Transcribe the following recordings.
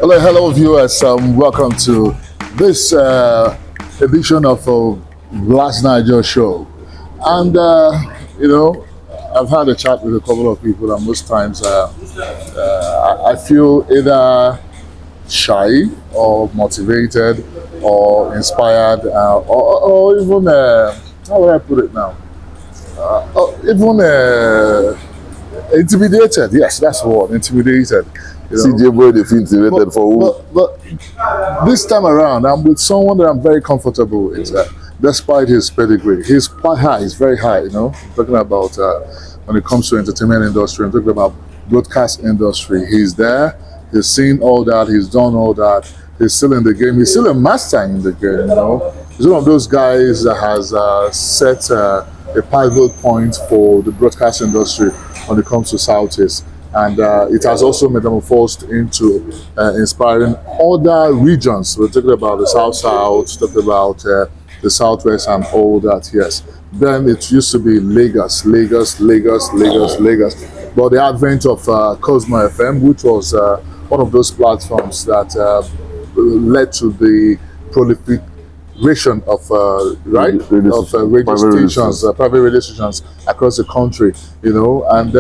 Hello, viewers. Welcome to this edition of Last Night Your Show. And, I've had a chat with a couple of people, and most times I feel either shy or motivated or inspired or even, how would I put it now? Even intimidated. Yes, that's the word, intimidated. CJ boy, they feel intimidated for who? But this time around, I'm with someone that I'm very comfortable with. Despite his pedigree, he's quite high. He's very high. I'm talking about when it comes to entertainment industry. I'm talking about broadcast industry. He's there. He's seen all that. He's done all that. He's still in the game. He's still a master in the game. He's one of those guys that has set a pivotal point for the broadcast industry when it comes to Southeast. And it has also metamorphosed into inspiring other regions. We're talking about the South, talking about the Southwest and all that, yes. Then it used to be Lagos. But the advent of Cosmo FM, which was one of those platforms that led to the proliferation of radio stations, private radio stations across the country, and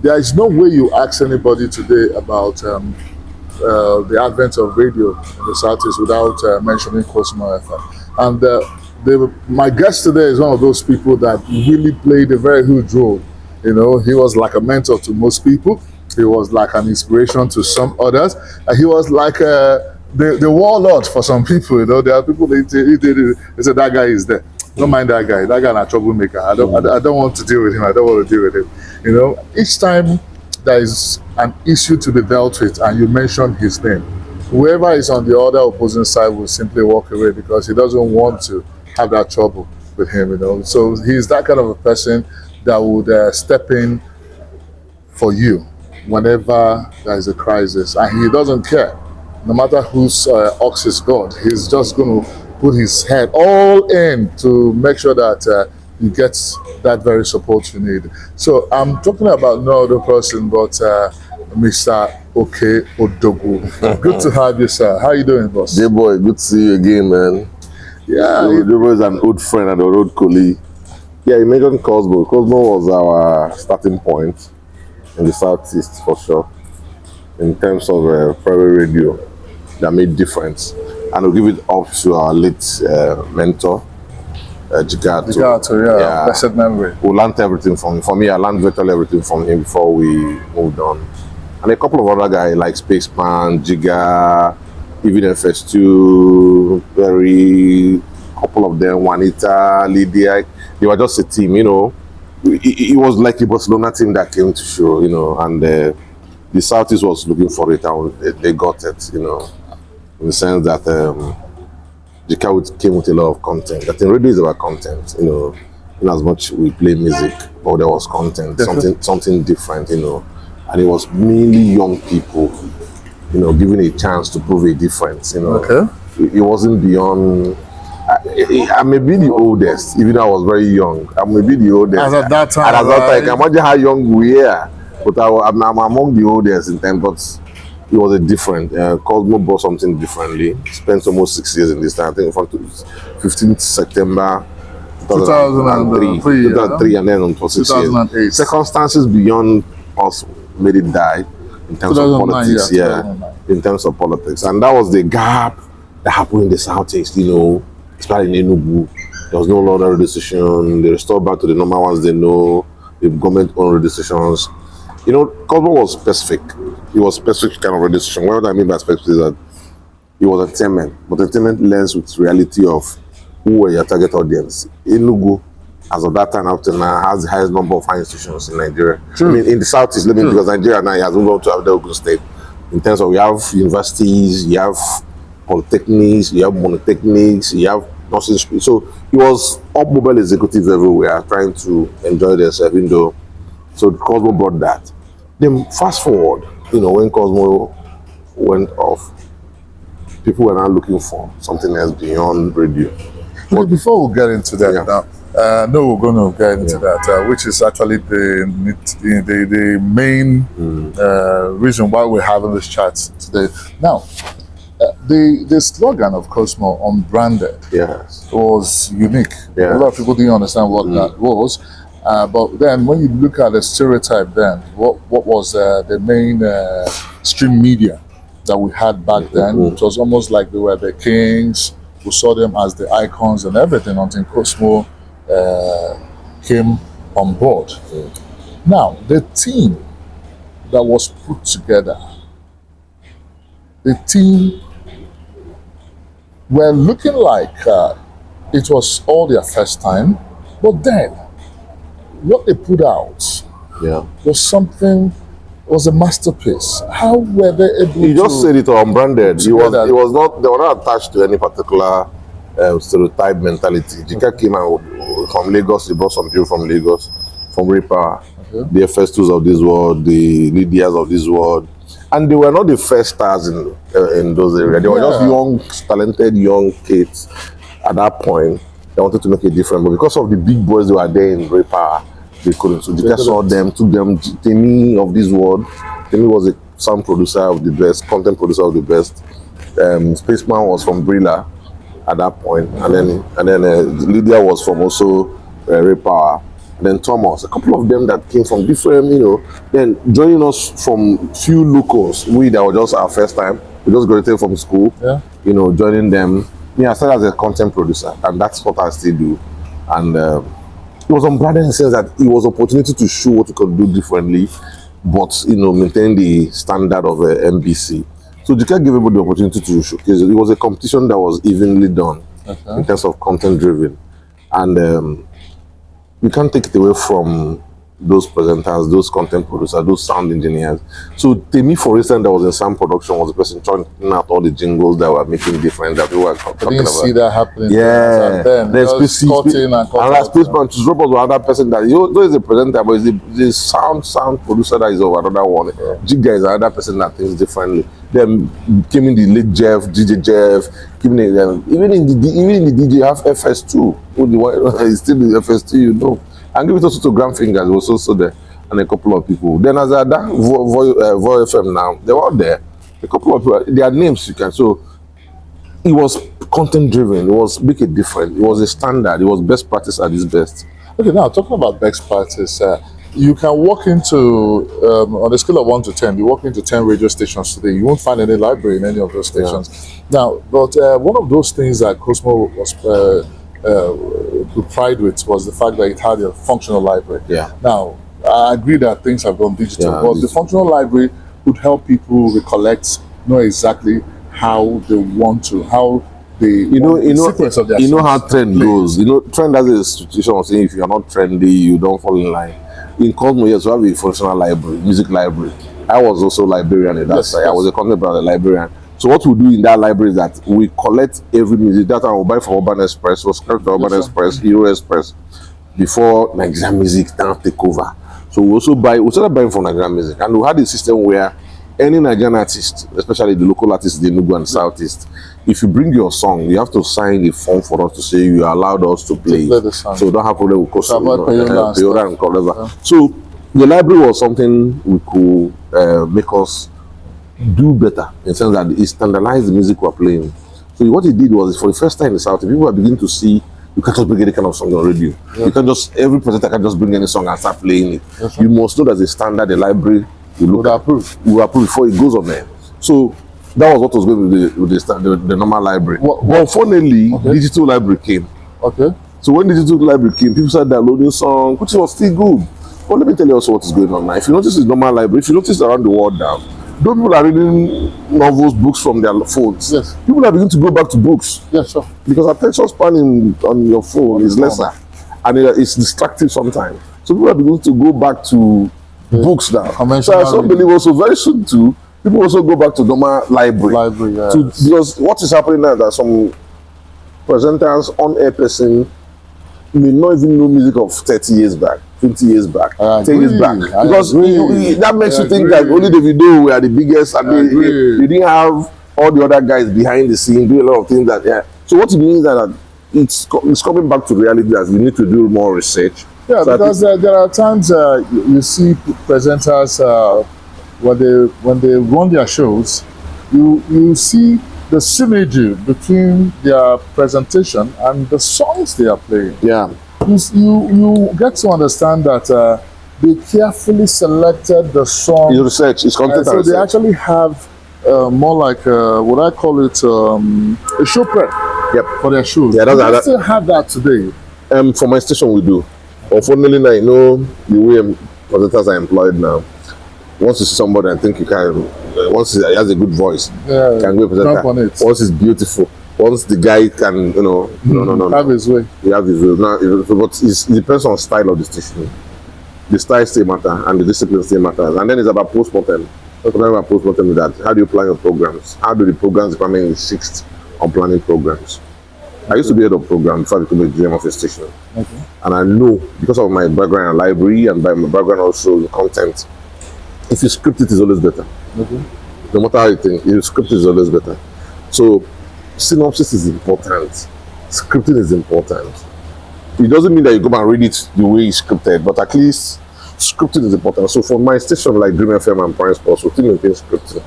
there is no way you ask anybody today about the advent of radio in the Southeast without mentioning Cosmo FM. And my guest today is one of those people that really played a very huge role. He was like a mentor to most people. He was like an inspiration to some others. And he was like the warlord for some people. There are people they say that guy is there. Don't mind that guy. That guy is a troublemaker. I don't want to deal with him. I don't want to deal with him. Each time there is an issue to be dealt with and you mention his name, whoever is on the other opposing side will simply walk away because he doesn't want to have that trouble with him. So he's that kind of a person that would step in for you whenever there is a crisis, and he doesn't care. No matter whose ox is God, he's just going to put his head all in to make sure that you get that very support you need. So I'm talking about no other person but Mr. Okey Odogwu. Good to have you, sir. How you doing, boss? J boy, good to see you again, man. Yeah. J boy is an old friend and an old colleague. Yeah, you mentioned Cosmo. Cosmo was our starting point in the Southeast for sure, in terms of private radio that made difference. And we'll give it up to our late mentor, Jigato, yeah. Blessed memory. We learned everything from him. For me, I learned virtually everything from him before we moved on. And a couple of other guys like Spaceman, Jiga, even FS2, Perry, a couple of them, Juanita, Lydia. They were just a team, It was like a Barcelona team that came to show, and the Southeast was looking for it and they got it, in the sense that Jika came with a lot of content. I think radio is about content, in as much we play music, but there was content, something different, and it was mainly young people, given a chance to prove a difference, Okay. It wasn't beyond. I may be the oldest, even though I was very young. I may be the oldest. As at that time, and as that time, I can imagine how young we are, but I'm among the oldest in time, but it was a different. Cosmo brought something differently. Spent almost 6 years in this time. I think from 15th September 2003, and then on 6 years. 2008. Circumstances beyond us made it die in terms of politics. In terms of politics, and that was the gap that happened in the Southeast. Especially in Enugu, there was no longer radio station. They restored back to the normal ones they know. The government-owned radio stations. Cosmo was specific. It was specific kind of radio station. What I mean by specific is that it was entertainment, but entertainment lens with reality of who were your target audience. Enugu, as of that time up to now, has the highest number of high institutions in Nigeria. True. I mean, in the Southeast, because Nigeria now has moved on to the Ogun State. In terms of, you have universities, you have polytechnics, you have monotechnics, you have nursing school. So it was up mobile executives everywhere trying to enjoy themselves, even though. So Cosmo brought that. Then fast forward, when Cosmo went off, people were now looking for something else beyond radio. But before we get into that now, No, we're going to get into that, which is actually the main reason why we're having this chat today. Now, the slogan of Cosmo, unbranded, was unique. A lot of people didn't understand what that was. But then when you look at the stereotype then, what was the main stream media that we had back then? It was almost like they were the kings. We saw them as the icons and everything until Cosmo came on board. Now, the team that was put together, the team were looking like it was all their first time, but then what they put out was a masterpiece. How were they able You just said it unbranded. It was not, they were not attached to any particular stereotype mentality. Jika came out from Lagos, he brought some people from Lagos, from Reaper, the Festus of this world, the Lydias of this world. And they were not the first stars in those areas. They were just young, talented young kids at that point. They wanted to make a difference. But because of the big boys that were there in Reaper, they couldn't. So Jika saw them, took them, Temi of this world. Temi was a sound producer of the best, content producer of the best. Spaceman was from Brilla at that point. And then Lydia was from also Reaper. Then Thomas, a couple of them that came from different, then joining us from few locals. That was just our first time. We just graduated from school, joining them. I started as a content producer, and that's what I still do. And it was unbranded in the sense that it was an opportunity to show what we could do differently, but maintain the standard of MBC. So you can't give everybody the opportunity to showcase it. It was a competition that was evenly done in terms of content driven, and we can't take it away from those presenters, those content producers, those sound engineers. So Temi, for instance, that was in sound production, was the person trying out all the jingles that were making different that we were talking about. I didn't see that happening. Yeah. Then Spaceman to drop was another person that though is a presenter, but is the sound producer that is of another one. Jigga is another person that thinks differently. Then came in the late Jeff, DJ Jeff, even in the DJ you have FS2. It's still the FS2, And give it also to Grand Fingers, was also there, and a couple of people. Then as I done Voy FM now, they were all there. A couple of people, their names you can. So it was content driven. It was make it different. It was a standard. It was best practice at its best. Okay, now talking about best practice, you can walk into on a scale of 1 to 10. You walk into 10 radio stations today. You won't find any library in any of those stations. Now, but one of those things that Cosmo was pride with was the fact that it had a functional library. Now, I agree that things have gone digital, but the functional library would help people recollect, know exactly how they want to, how they sequence of their how trend goes. Trend has a situation of saying if you are not trendy, you don't fall in line. In Cosmo, yes, we have a functional library, music library. I was also a librarian in that side. I was a content brand librarian. So what we do in that library is that we collect every music that I will buy from Urban Express, was correct to Urban Express, Hero Express, before Nigerian music now take over. So we started buying from Nigerian music, and we had a system where any Nigerian artist, especially the local artists in the Enugu and Southeast, if you bring your song, you have to sign a form for us to say you allowed us to play the song. So we don't have problem with Peyoda and whatever. So the library was something we could make us do better in the sense that it standardized the music we're playing. So what he did was, for the first time in the South, people are beginning to see you can't just bring any kind of song on radio. You can every presenter can just bring any song and start playing it. You must know there's a standard, the library will approve before it goes on there. So that was what was going with the normal library. But unfortunately, digital library came. So when digital library came, people started downloading songs, which was still good. But let me tell you also what is going on now. If you notice the normal library, if you notice around the world now, those people are reading novels, books from their phones. People are beginning to go back to books. Because attention span on your phone is lesser, and it's distracting sometimes. So people are beginning to go back to books now. So I also believe also very soon too, people also go back to normal library. Because what is happening now that some presenters on air person may not even know music of 30 years back, 20 years back, 10 years back. Because that makes you think that only the video were the biggest, and they didn't have all the other guys behind the scene doing a lot of things that, So what it means is that it's coming back to reality that we need to do more research. Yeah, so because there are times you see presenters when they run their shows, you see the synergy between their presentation and the songs they are playing. Yeah, you get to understand that they carefully selected the song. it's research, it's content So research. they actually have more like what I call it a show prep for their shows. Yeah, Do they still have that today? For my station we do. Unfortunately, I know the way presenters are employed now. Once you see somebody and think you can, once he has a good voice, can go presenter. Jump on it. Once he's beautiful, once the guy can, no. Have his way. He have his way. Now, but it depends on style of the station. The style still matter and the discipline still matters. And then it's about post-mortem. About post-mortem with that. How do you plan your programs? How do the programs department insist on planning programs? I used to be head of program before I became a GM of a station. Okay. And I know, because of my background in library and by my background also in content, if you script it, is always better. Okay. No matter how you think, if you script it, is always better. So, synopsis is important. Scripting is important. It doesn't mean that you go and read it the way it's scripted, but at least scripting is important. So, for my station like Dream FM and Prime Sports, we still maintain scripting.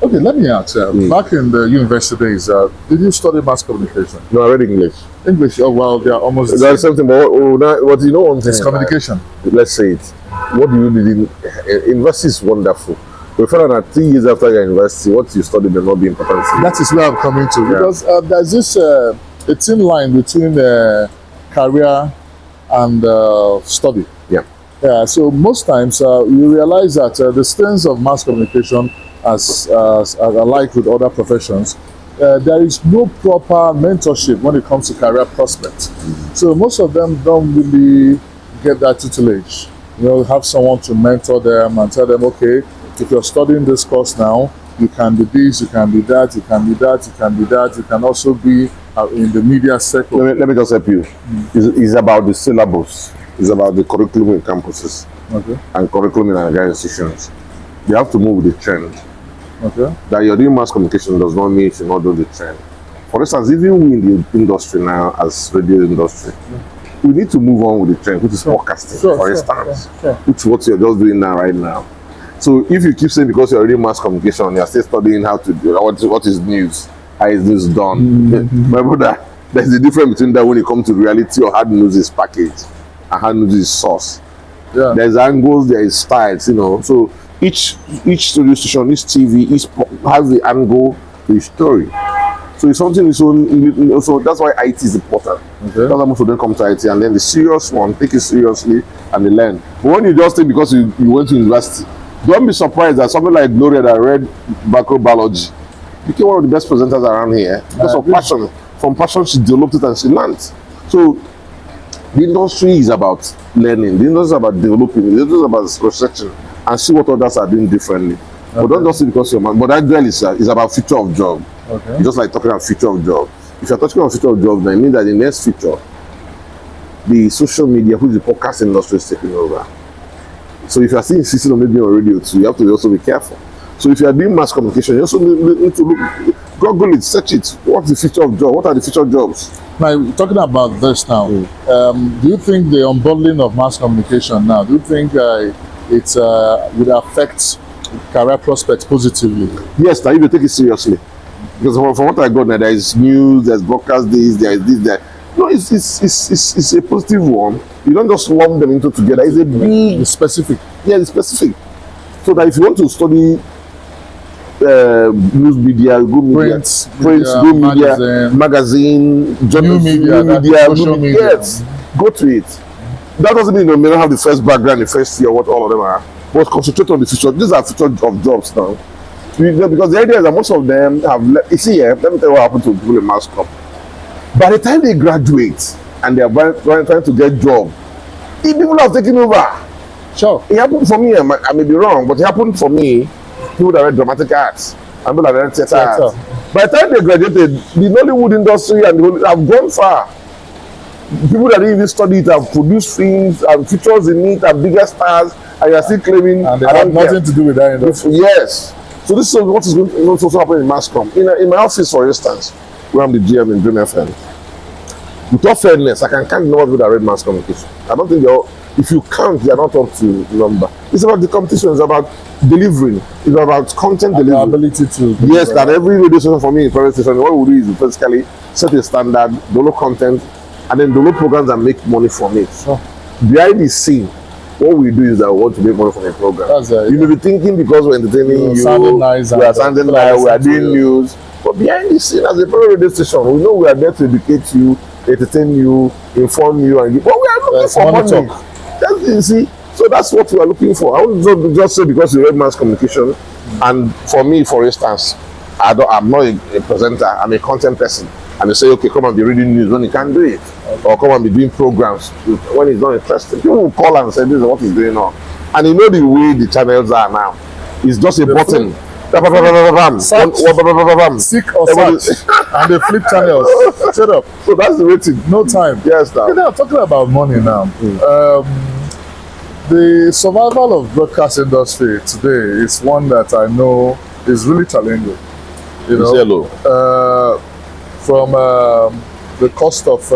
Okay, let me ask. Back in the university days, did you study mass communication? No, I read English. English? Oh, well, they are almost There's something, but what you know one thing. It's communication. Let's say it. What do you need in university is wonderful. We found out that 3 years after your university, what you study may not be important. That is where I'm coming to. Because there's this a thin line between career and study. Yeah. So most times you realize that the strengths of mass communication, as alike with other professions, there is no proper mentorship when it comes to career prospects. So most of them don't really get that tutelage. Have someone to mentor them and tell them, okay, if you're studying this course now, you can be this, you can be that, you can be that, you can be that. You can also be in the media sector. Let me just help you. It's about the syllabus. It's about the curriculum in campuses and curriculum in our institutions. You have to move with the trend. Okay. That you're doing mass communication does not mean you should not do the trend. For instance, even we in the industry now, as radio industry, we need to move on with the trend, which is podcasting, for instance, which is what you're just doing now, right now. So if you keep saying because you're reading mass communication, you're still studying how to do what is news, how is news done. My brother, there's a difference between that when it comes to reality or how news is packaged and how news is sourced. Yeah. There's angles, there is styles, So each radio station, each TV, has the angle to the story. So it's something its own. So that's why IT is important. That's why most of them come to IT, and then the serious one take it seriously and they learn. But when you just think because you went to university, don't be surprised that something like Gloria that read microbiology became one of the best presenters around here because of passion. From passion, she developed it and she learned. So the industry is about learning. The industry is about developing. The industry is about researching and see what others are doing differently. But don't just see because you're man. But that girl is about future of job. It's just like talking about future of job. If you're talking about future of job, then it means that the next future, the social media, which the podcast industry is taking over. So if you're still insisting on maybe on radio too, you have to also be careful. So if you're doing mass communication, you also need to look, Google it, search it. What's the future of job? What are the future jobs? Now, talking about this now, do you think the unbundling of mass communication now, do you think it would affect career prospects positively? Yes, now you take it seriously. Because from what I got now, there is news, there's broadcast this, there is this, there. No, it's a positive one. You don't just lump them into together. It's a big specific. Yeah, it's specific. So that if you want to study news media, go media, print, go media, magazine, new media, social media. Yes, go to it. That doesn't mean you may not have the first background, the first year, what all of them are. But concentrate on the future. These are future of jobs now. Because the idea is that most of them have you see here, let me tell you what happened to people in mass comm. By the time they graduate and they are trying to get job, the people have taken over. Sure. It happened for me, I may be wrong, but it happened for me, people that read dramatic arts, and people that read theatre arts. By the time they graduated, the Nollywood industry and the whole have gone far. People that didn't even study it have produced films and features in it and bigger stars, and you are still claiming and they have nothing to do with that industry. Yes. So this is what is going to also happen in mass comm. In my office, for instance, where I'm the GM in Dream FM, With all fairness, I can count the number of people that read mass communication. I don't think if you count, they are not up to number. It's about the competition, it's about delivering, it's about content and delivery. The ability to yes, that every radio station for me in private station, what we do is basically set a standard, download content, and then download programs and make money from it. Sure. Behind the scene, what we do is that we want to make money from a program. You may be thinking because we're entertaining you, nice we are sounding nice, we are doing news. But behind the scene, as a private radio station, we know we are there to educate you, entertain you, inform you, and give. But we are looking for money. That's, you see, so that's what we are looking for. I won't just say because you read mass communication, and for me, for instance, I'm not a presenter, I'm a content person. And they say, okay, come and be reading news when you can't do it. Or come and be doing programs when it's not interesting. People will call and say, this is what is going on. And you know the way the channels are now. It's just a button. Seek or search. And they flip channels. Shut up. So that's the rating. No time. Yes, now. Okay, now talking about money now. The survival of broadcast industry today is one that I know is really challenging. You know, from the cost of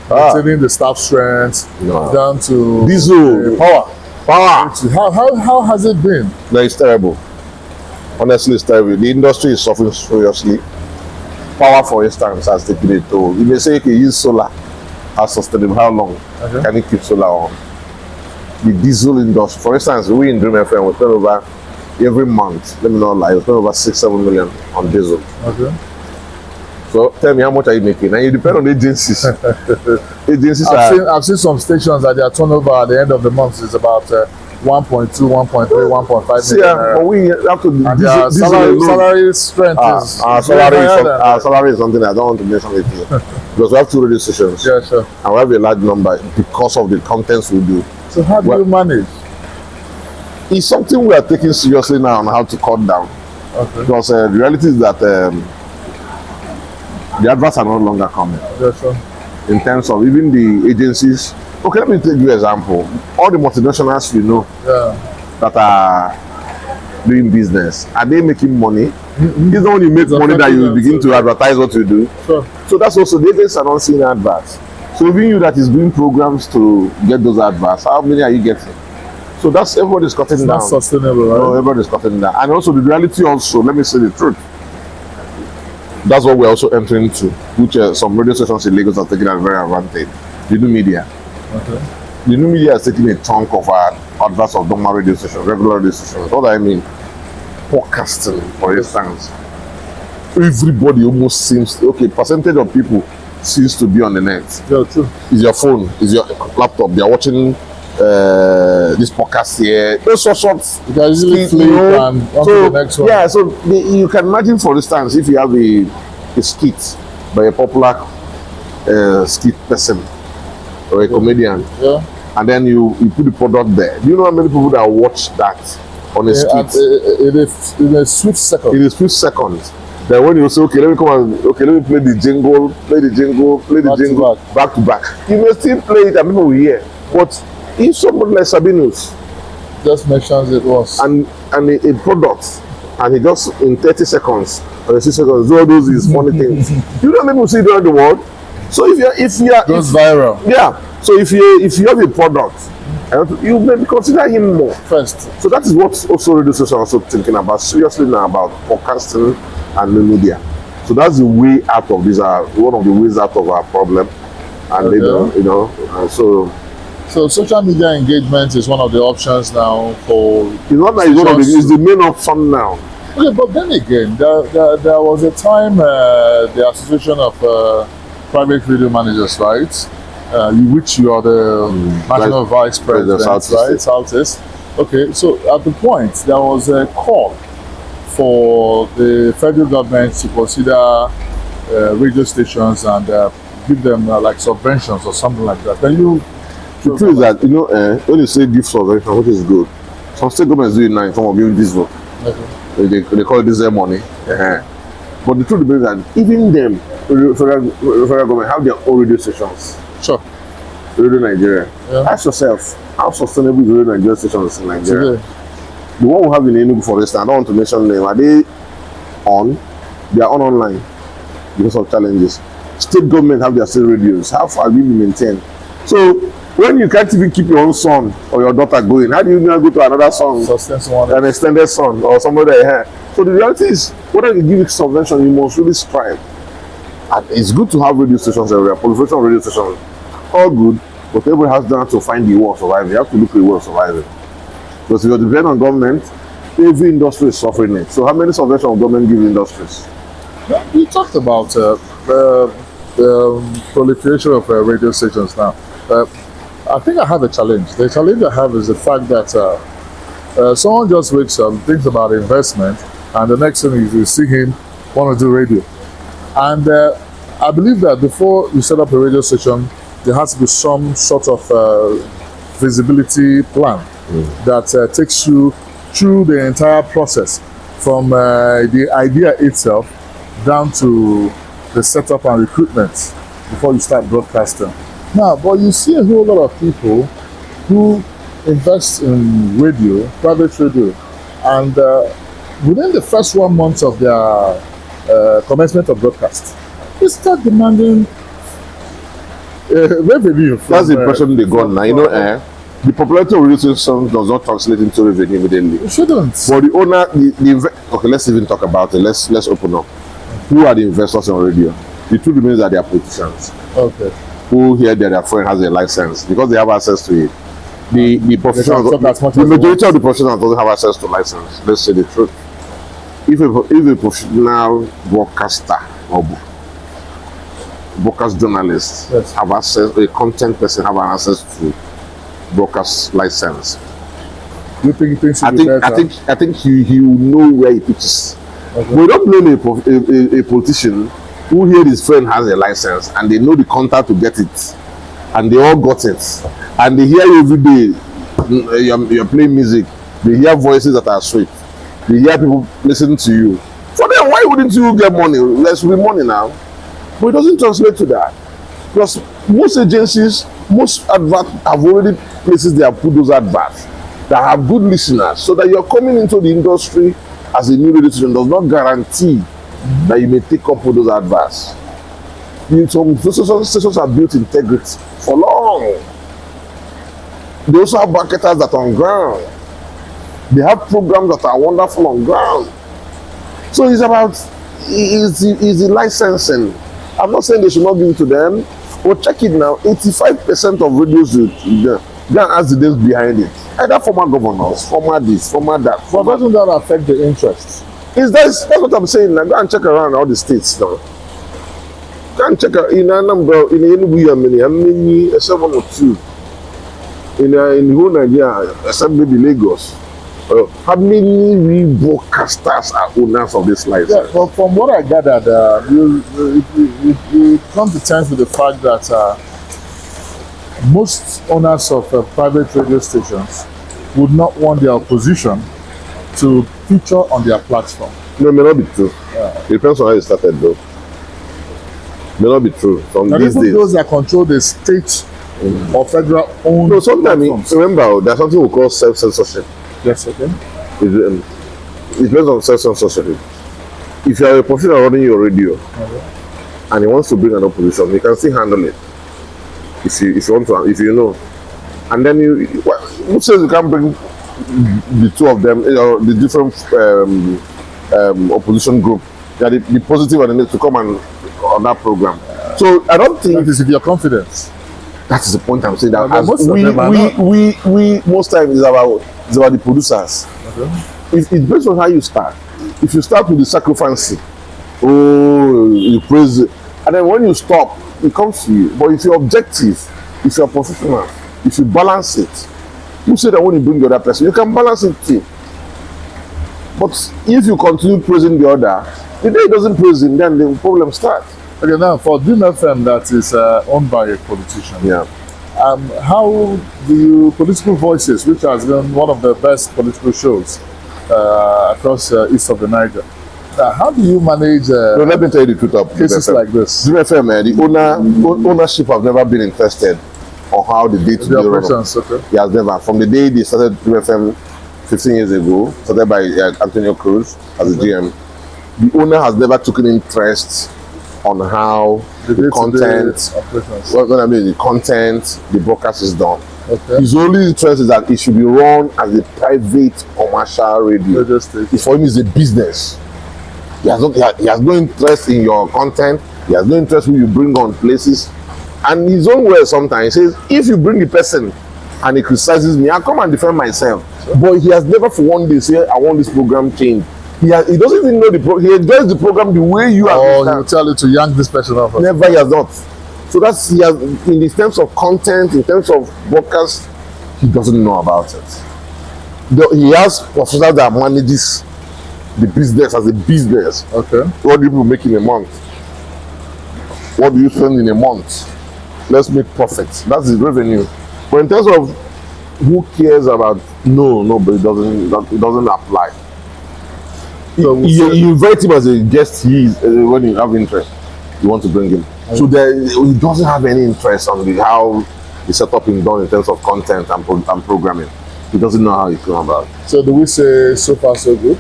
maintaining the staff strength down to diesel power. How has it been? No, it's terrible. Honestly, it's terrible. The industry is suffering seriously. Power, for instance, has taken a toll. You may say, okay, use solar as sustainable. How long can you keep solar on? The diesel industry, for instance, we in Dream FM, we spend over every month, let me not lie, we spend over 6-7 million on diesel. Okay. So tell me, how much are you making? And you depend on agencies. I've seen some stations that their turnover at the end of the month is about 1.2, 1.3, 1.5 million. But we have to. And their salary strength is. Our salary is something I don't want to mention it here. Because we have 2 radio stations. Yeah, sure. And we have a large number because of the contents we do. So how do you manage? It's something we are taking seriously now on how to cut down. Okay. Because the reality is that the adverts are no longer coming. Yes, sir. In terms of even the agencies. Okay, let me take you an example. All the multinationals you know that are doing business, are they making money? It's not when you make money that you begin to advertise what you do. Sure. So that's also, the agents are not seeing adverts. So even you that is doing programs to get those adverts, how many are you getting? So that's, everybody's cutting down. It's not sustainable, right? No, everybody's cutting down. And also the reality also, let me say the truth. That's what we're also entering into, which some radio stations in Lagos are taking advantage. The new media. Okay. The new media is taking a chunk of our adverts of normal radio stations, regular radio stations. What do I mean? Podcasting, for instance. Everybody almost seems, okay, percentage of people seems to be on the net. Yeah, true. Is your phone, is your laptop, they are watching this podcast here. Those sorts. You can easily flip and on to the next one. Yeah, so you can imagine, for instance, if you have a skit by a popular skit person or a comedian, and then you put the product there. Do you know how many people that watch that on a skit? In a swift second. In a swift second. Then when you say, okay, let me play the jingle, back to back. You may still play it and people will hear. But if somebody like Sabinus just mentions it once and a product, and he just in 30 seconds or 6 seconds, all those is funny things. You know, people see it around the world. So if you goes viral. Yeah. So if you have a product, you may consider him more first. So that is what also radio stations are also thinking about seriously now, about podcasting and new media. So that's the way out of this. One of the ways out of our problem. And so social media engagement is one of the options now for. It's not like it's the main option now. Okay, but then again, there was a time the Association of Private Radio Managers, right? Which you are the national vice president, right? Southeast. Okay, so at the point there was a call for the federal government to consider radio stations and give them like subventions or something like that. Can you? The truth is that when you say give subvention, which is good, some state governments do it now in form of giving diesel. Okay. They call it diesel money. But the truth is that even them, federal government have their own radio stations. Sure. Radio Nigeria. Ask yourself, how sustainable is radio Nigeria stations in Nigeria? Today. The one we have in Enugu, for instance, I don't want to mention them. Are they on? They are online because of challenges. State government have their state radios. How far will you maintain? So when you can't even keep your own son or your daughter going, how do you now go to another son, an extended son or somebody here? So the reality is, whether you give it subvention, you must really strive. And it's good to have radio stations everywhere, proliferation of radio stations, all good, but everybody has done to find the way of surviving. You have to look for a way of surviving. Because if you're dependent on government, every industry is suffering it. So how many subventions of government give industries? You talked about proliferation of radio stations now. I think I have a challenge. The challenge I have is the fact that someone just wakes up, thinks about investment, and the next thing is you see him want to do radio. And I believe that before you set up a radio station, there has to be some sort of visibility plan that takes you through the entire process, from the idea itself down to the setup and recruitment before you start broadcasting. Now, but you see a whole lot of people who invest in radio, private radio, and within the first 1 month of their commencement of broadcast, they start demanding revenue. That's the impression they got now. You know, the popularity of radio stations does not translate into revenue immediately. It shouldn't. But the owner, okay, let's even talk about it. Let's open up. Who are the investors in radio? The truth remains that they are politicians. Okay. Who hear that their friend has a license because they have access to it. The professionals, the majority of the professionals doesn't have access to license. Let's say the truth. If a professional broadcaster or broadcast journalist have access, a content person have access to broadcast license, you think I think he will know where he pitches. Okay. We don't blame a politician who hear his friend has a license and they know the contact to get it, and they all got it, and they hear you every day. You're playing music, they hear voices that are sweet, they hear people listening to you. For them, why wouldn't you get money? Let's be money now. But it doesn't translate to that, because most agencies, most adverts have already places they have put those adverts that have good listeners, so that you're coming into the industry as a new radio station does not guarantee that you may take up with those adverts. Some stations are built integrity for long. They also have marketers that are on ground. They have programs that are wonderful on ground. So it's about the licensing. I'm not saying they should not give it to them, but check it now. 85% of radios go and ask the days behind it. Either former governors, former this, former that. But doesn't that affect the interest? That's what I'm saying. Now, go and check around all the states now. Go and check out in a number, in Enugu, how many, except 1 or 2. In the whole Nigeria, except maybe Lagos. How many broadcasters are owners of this license? Yeah, well, from what I gathered, you come to terms with the fact that most owners of private radio stations would not want their opposition to feature on their platform. No, it may not be true. Yeah. It depends on how it started, though. It may not be true. From these days, those that control the state or federal owned. No, sometimes remember there's something we call self-censorship. Yes, okay. It depends on self-censorship. If you are a professional running your radio and he wants to bring an opposition, you can still handle it. If you want to, if you know, and then who says you can't bring the two of them, the different opposition group, the positive and the negative, to come on that program. So I don't think that is if you're confident. That is the point I'm saying. That we most times it's about the producers. Okay. It's based on how you start. If you start with the sacrifice, you praise it, and then when you stop, it comes to you. But if you're objective, if you're professional, if you balance it, you say that when you bring the other person, you can balance it too. But if you continue praising the other, the day it doesn't praise him, then the problem starts. Okay, now for Dream FM that is owned by a politician. Yeah. How do you, Political Voices, which has been one of the best political shows across east of the Niger, how do you manage let me tell you the truth of cases like this? Dream FM, the ownership have never been interested on how the day-to-day operations. Okay. He has never. From the day they started Dream FM 15 years ago, started by Antonio Cruz as the GM, the owner has never taken interest on how the content, the content, the broadcast is done. Okay. His only interest is that it should be run as a private commercial radio. It's for him is a business. He has no interest in your content. He has no interest who you bring on places. And his own way sometimes he says, if you bring the person and he criticizes me, I'll come and defend myself. But he has never for one day said, I want this program changed. He doesn't even know the program. He enjoys the program the way you are. Oh, he will tell you to yank this person off. Never, he has not. So that's, he has, in the terms of content, in terms of broadcast, he doesn't know about it. He has professionals that manages the business as a business. Okay. What do people make in a month? What do you spend in a month? Let's make profit. That's the revenue. But in terms of who cares about, no, but it doesn't apply. So you invite him as a guest when you have interest, you want to bring him. So he doesn't have any interest on how the setup is done in terms of content and programming. He doesn't know how it came about. So do we say so far so good?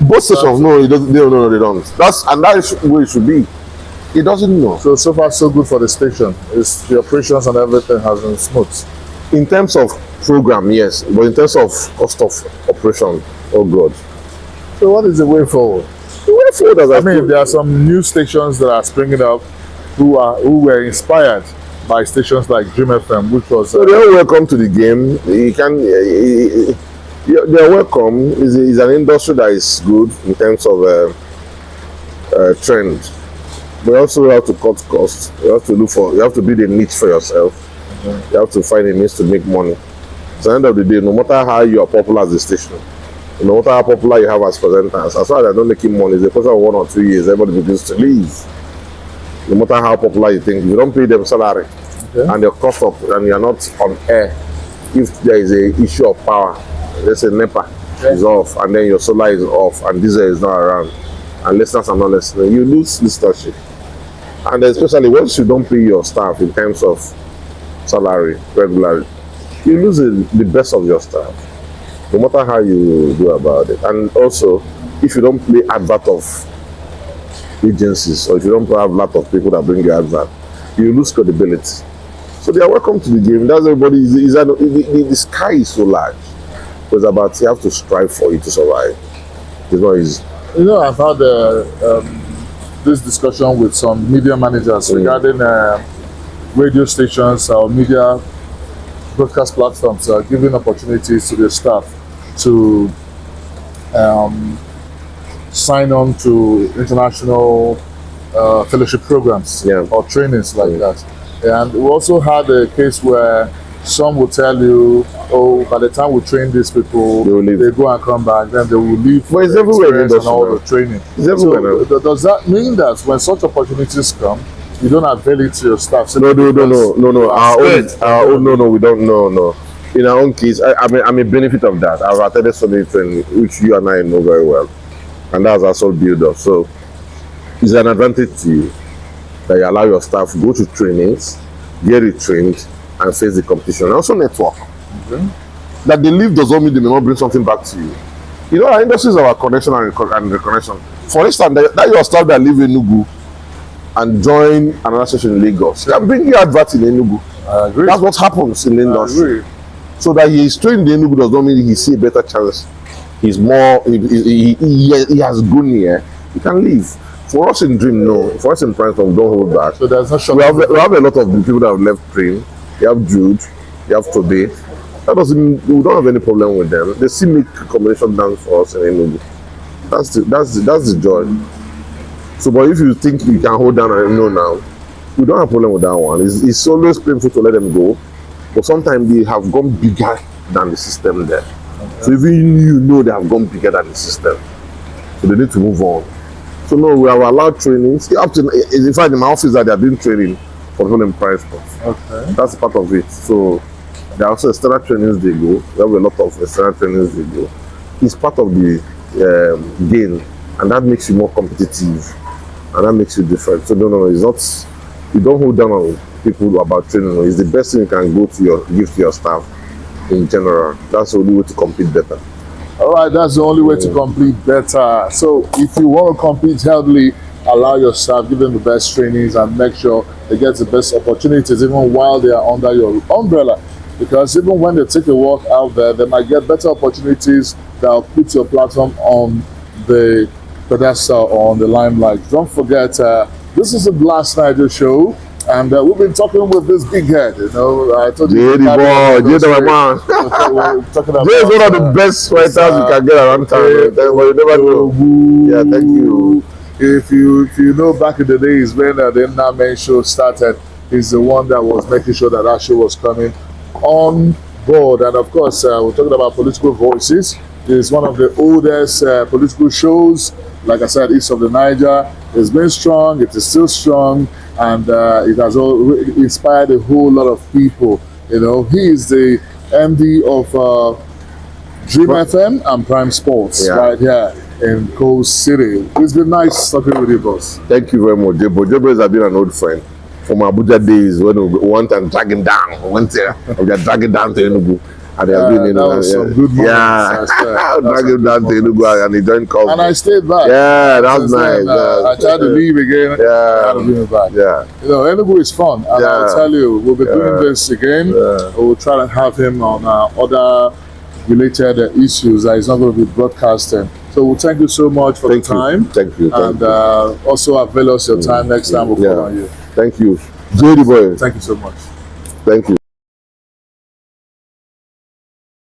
Both stations, no, they don't. That's where it should be. He doesn't know. So far so good for the station. The operations and everything has been smooth. In terms of program, yes, but in terms of cost of operation, oh God. So what is the way forward? The way forward, there are some new stations that are springing up who were inspired by stations like Dream FM, which was. So they're welcome to the game. They're welcome. It's an industry that is good in terms of trend. But also have to cut costs. You have to build a niche for yourself. Mm-hmm. You have to find a means to make money. At the end of the day, no matter how you are popular as a station, no matter how popular you have as presenters, as far as they're not making money, it's a question of 1 or 2 years, everybody begins to leave. No matter how popular you think, if you don't pay them salary, and your cost up, and you're not on air, if there is an issue of power, let's say NEPA is off, and then your solar is off, and diesel is not around, and listeners are not listening, you lose listenership. And especially once you don't pay your staff in terms of salary regularly, you lose the best of your staff, no matter how you do about it. And also, if you don't play advert of agencies, or if you don't have a lot of people that bring your advert, you lose credibility. So they are welcome to the game. That's everybody. The sky is so large. It's about you have to strive for it to survive. It's not easy. I've had this discussion with some media managers regarding radio stations or media broadcast platforms giving opportunities to their staff to sign on to international fellowship programs or trainings like that. And we also had a case where some will tell you, oh, by the time we train these people, they go and come back, then they will leave. But it's everywhere in and all the training. It's everywhere. So does that mean that when such opportunities come, you don't avail it to your staff? No. We don't. No. In our own case, I'm a benefit of that. I've attended so many trainings, which you and I know very well, and that's also build up. So it's an advantage to you that you allow your staff to go to trainings, get retrained, and face the competition. And also network. That they leave does not mean they may not bring something back to you. Our industry is our connection and reconnection. For instance, that your staff that live in Enugu and join another station in Lagos, they can bring you advert in Enugu. I agree. That's what happens in the industry. So that he is trained in Enugu does not mean he sees a better chance. He's more, he has grown here. He can leave. For us in Dream, no. For us in Princeton, don't hold back. So there's no we have a lot of people that have left Dream. You have Jude, you have Today. That doesn't mean we don't have any problem with them. They still make combination dance for us in Enugu. That's the joy. So, but if you think you can hold down and know now, we don't have a problem with that one. It's always painful to let them go, but sometimes they have gone bigger than the system there. So even they have gone bigger than the system. So they need to move on. So no, we have allowed trainings. In fact, in my office that they are doing training for people in price points. Okay. That's part of it. So there are also external trainings they go. We have a lot of external trainings they go. It's part of the game, and that makes you more competitive, and that makes you different. So no, it's not. You don't hold down on people about training. It's the best thing you can give to your staff in general. That's the only way to compete better. All right, that's the only way to compete better. So if you want to compete healthily, allow your staff, give them the best trainings, and make sure they get the best opportunities even while they are under your umbrella. Because even when they take a walk out there, they might get better opportunities that will put your platform on the pedestal or on the limelight. Don't forget, this is the Blast Niger show. And we've been talking with this big head, you know. I told you. Jay, the man. Jay is one of the best writers you can get around town. You never know. Yeah, thank you. If you know, back in the days when the Nna Men show started, he's the one that was making sure that that show was coming on board. And of course, we're talking about Political Voices. It's one of the oldest political shows. Like I said, east of the Niger. It's been strong. It is still strong. And it has inspired a whole lot of people. You know, he is the MD of Dream FM and Prime Sports right here in Coast City. It's been nice talking with you, boss. Thank you very much, Jebo. Jebo has been an old friend from Abuja days when we went and drag him down. We went there and we are dragging down to Enugu. And that was some good moments. Drag him down to Enugu and he joined Cosmo. And I stayed back. Yeah, that was nice. I tried to leave again. I had to bring back. Yeah. You know, Enugu is fun. And I'll tell you, we'll be doing this again. We'll try to have him on other related issues that is not going to be broadcasting. So we'll thank you so much for the time. Thank you. And also avail us your time next time we'll call on you. Thank you. Jay the boy. Thank you so much. Thank you.